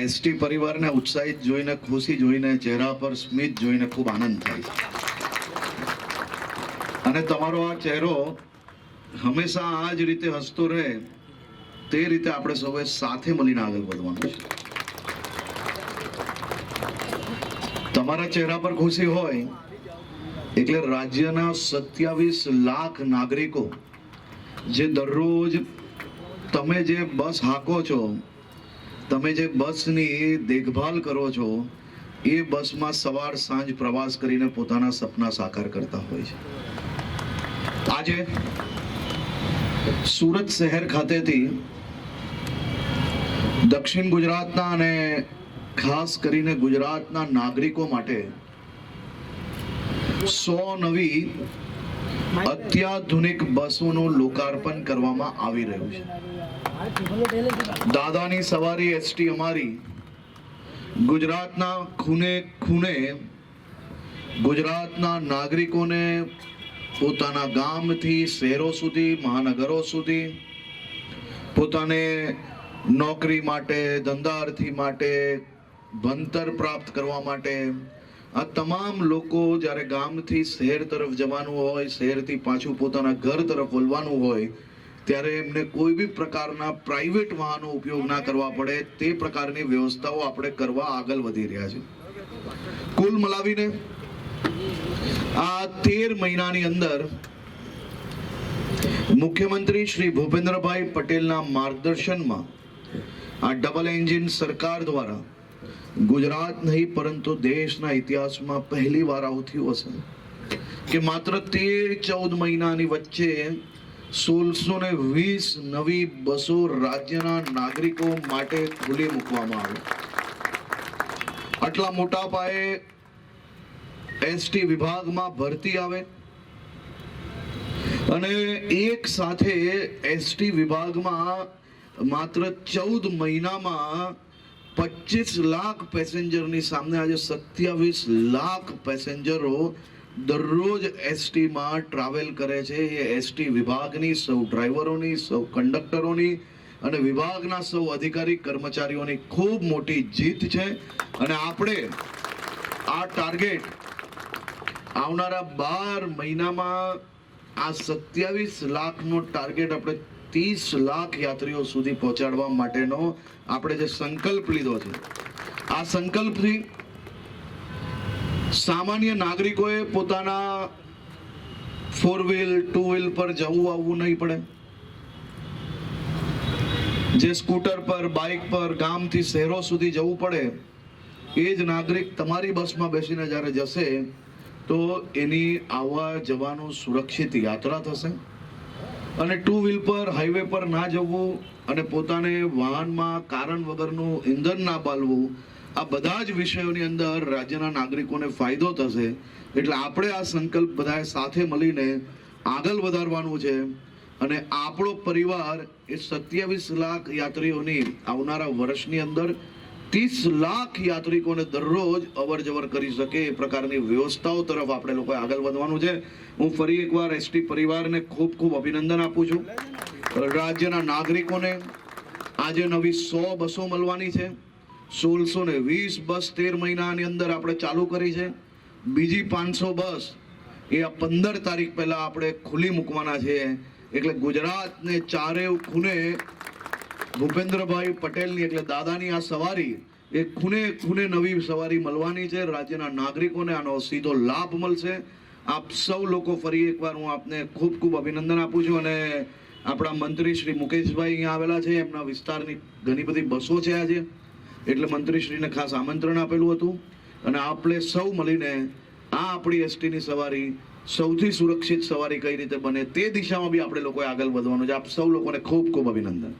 ST પરિવારને ઉત્સાહિત જોઈને, ખુશી જોઈને, ચહેરા પર સ્મિત જોઈને ખૂબ આનંદ થાય છે. અને તમારો આ ચહેરો હંમેશા આ જ રીતે હસતો રહે તે રીતે આપણે સૌએ સાથે મળીને આગળ વધવાનું છે. તમારા ચહેરા પર ખુશી હોય એટલે રાજ્યના 27 લાખ નાગરિકો જે દરરોજ તમે જે બસ હાકો છો, તમે જે બસની દેખભાલ કરો છો, એ બસમાં સવાર સાંજ પ્રવાસ કરીને પોતાના સપના સાકાર કરતા હોય છે. આજે સુરત શહેર ખાતેથી દક્ષિણ ગુજરાતના અને ખાસ કરીને ગુજરાતના નાગરિકો માટે 100 નવી અત્યાધુનિક બસોનું લોકાર્પણ કરવામાં આવી રહ્યું છે. દાદાની સવારી એસટી અમારી ગુજરાતના ખૂણે ખૂણે ગુજરાતના નાગરિકોને પોતાના ગામથી શહેરો સુધી, મહાનગરો સુધી, પોતાને નોકરી માટે, ધંધાર્થી માટે, ભણતર પ્રાપ્ત કરવા માટે, આ તમામ લોકો જ્યારે ગામથી શહેર તરફ જવાનું હોય, શહેરથી પાછું પોતાના ઘર તરફ વળવાનું હોય, ત્યારે એમને કોઈ બી પ્રકારના પ્રાઇવેટ વાહનો ઉપયોગ ના કરવા પડે તે પ્રકારની વ્યવસ્થાઓ આપણે કરવા આગળ વધી રહ્યા છે. કુલ મલાવીને આ 13 મહિનાની અંદર મુખ્યમંત્રી શ્રી ભૂપેન્દ્રભાઈ પટેલના માર્ગદર્શનમાં આ ડબલ એન્જિન સરકાર દ્વારા ગુજરાત નહીં પરંતુ દેશના ઇતિહાસમાં પહેલી વાર આવું થયું હશે કે માત્ર 13-14 મહિનાની વચ્ચે 1620 નવી બસો રાજ્યના નાગરિકો માટે ખુલ્લી મૂકવામાં આવી. આટલા મોટા પાયે એસટી વિભાગમાં ભરતી આવે અને એક સાથે એસટી વિભાગમાં માત્ર 14 મહિનામાં 25 લાખ પેસેન્જરની સામે આજે 27 લાખ પેસેન્જરો દરરોજ એસટીમાં ટ્રાવેલ કરે છે. એ એસટી વિભાગની સૌ ડ્રાઈવરોની, સૌ કંડક્ટરોની અને વિભાગના સૌ અધિકારી કર્મચારીઓની ખૂબ મોટી જીત છે. અને આપણે આ ટાર્ગેટ આવનારા 12 મહિનામાં આ 27 લાખનો ટાર્ગેટ આપણે 30 લાખ યાત્રીઓ સુધી પહોંચાડવા માટેનો આપણે જે સંકલ્પ લીધો છે, આ સંકલ્પથી સામાન્ય નાગરિકોએ પોતાના 4 વ્હીલ 2 વ્હીલ પર જવું આવવું નહીં પડે. જે સ્કૂટર પર, બાઇક પર ગામથી શહેરો સુધી જવું પડે એ જ નાગરિક તમારી બસમાં બેસીને જ્યારે જશે તો એની આવવા જવાનું સુરક્ષિત યાત્રા થશે. અને 2 વ્હીલ પર હાઈવે પર ના જવું અને પોતાને વાહનમાં કારણ વગરનું ઈંધણ ના બાળવું, આ બધા જ વિષયોની અંદર રાજ્યના નાગરિકોને ફાયદો થશે. એટલે આપણે આ સંકલ્પ બધાએ સાથે મળીને આગળ વધારવાનું છે. અને આપણો પરિવાર એ 27 લાખ યાત્રીઓની આવનારા વર્ષની અંદર 30 લાખ યાત્રિકોને દરરોજ અવર જવર કરી શકે એ પ્રકારની વ્યવસ્થાઓ તરફ આપણે લોકોએ આગળ વધવાનું છે. હું ફરી એકવાર એસટી પરિવારને ખૂબ ખૂબ અભિનંદન આપું છું. રાજ્યના નાગરિકોને આજે નવી 100 બસો મળવાની છે. 1620 બસ 13 મહિનાની અંદર આપણે ચાલુ કરી છે. બીજી 500 બસ એ આ 15 તારીખ પહેલા આપણે ખુલ્લી મૂકવાના છે. એટલે ગુજરાતને ચારે ખૂણે ભૂપેન્દ્રભાઈ પટેલની એટલે દાદાની આ સવારી એ ખૂણે ખૂણે નવી સવારી મળવાની છે. રાજ્યના નાગરિકોને આનો સીધો લાભ મળશે. આપ સૌ લોકો ફરી એકવાર હું આપને ખૂબ ખૂબ અભિનંદન આપું છું. અને આપણા મંત્રી શ્રી મુકેશભાઈ અહીંયા આવેલા છે, એમના વિસ્તારની ઘણી બધી બસો છે આજે, એટલે મંત્રીશ્રીને ખાસ આમંત્રણ આપેલું હતું. અને આપણે સૌ મળીને આ આપણી એસટીની સવારી સૌથી સુરક્ષિત સવારી કઈ રીતે બને તે દિશામાં બી આપણે લોકોએ આગળ વધવાનું છે. આપ સૌ લોકોને ખૂબ ખૂબ અભિનંદન.